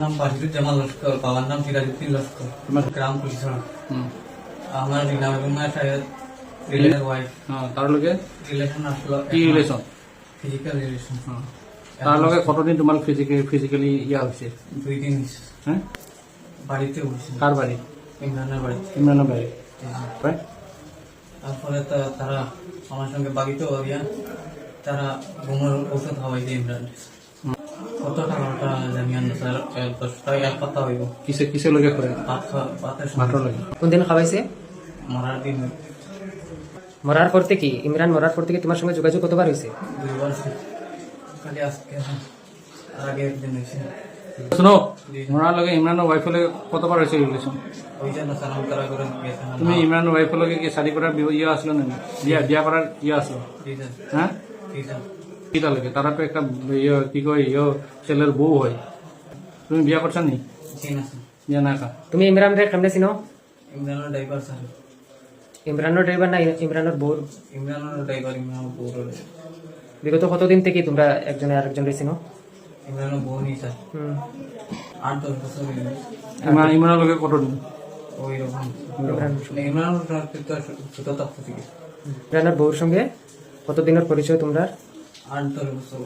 নাম বাহিদুর জামান লস্কর, বাবার নাম সিরাজউদ্দিন লস্কর, গ্রাম পুলিশরা। আমার রিনাম এবং শায়দ রিলেশন ওয়াইফ। তার লগে রিলেশন আসলো কি রিলেশন? Physical relation. তার লগে কতদিন তোমার ফিজিক্যালি ইয়া হয়েছে? 2 দিন হ্যাঁ, বাড়িতে উঠছে, কার বাড়ি? ইমরানের বাড়িতে। ইমরানের বাড়ি। তারপরে তারা আমার সঙ্গে বাড়িতে গিয়া তারা ঘুমের ওষুধ খাওয়াইছে ইমরান। কত টাকাটা জানিয়ান স্যার, 10 টাকা 1 পাতা হইব। কিসে লগে করে? ভাতের মাত্র লগে। কোন দিন খাওয়াইছে? মরার দিন মরার পর থেকে ইমরান মরার পর থেকে তোমার সঙ্গে যোগাযোগ কতবার হয়েছে? 2 বার খালি আজকে আর আগে একদিন হয়েছে। শোনো, ওনার লগে ইমরানের ওয়াইফের লগে কতবার হয়েছে রিলেশন? ওই জন্য সালাম করা করে গেছে। তুমি ইমরানের ওয়াইফের লগে কি শাদি করার ইয়ে আসলো না? বিয়া করার ইয়ে আসলো? ঠিক আছে, হ্যাঁ, ঠিক আছে। কি তার লগে? তারা তো একটা ইয়ে কি কয় ছেলের বউ হয়। তুমি বিয়া করছো নি? ঠিক আছে। বিয়া না কা? তুমি ইমরান রে কেমনে চিনো? ইমরানের ড্রাইভার স্যার। ইমরানের ড্রাইভার না ইমরানের বউ? ইমরানের ড্রাইভার, ইমরানের বউ। বিগত কতদিন থেকে তোমরা একজনে আরেকজনকে চিনো? ইমরানের বউ নি স্যার। 8-10 বছর হয়ে গেছে। ইমরানের লগে কতদিন? ওই রকম ইমরান ইমরানের ছোট থাকতে থেকে ইমরানের বউর সঙ্গে কতদিনের পরিচয় তোমরা? 8-10 বছর।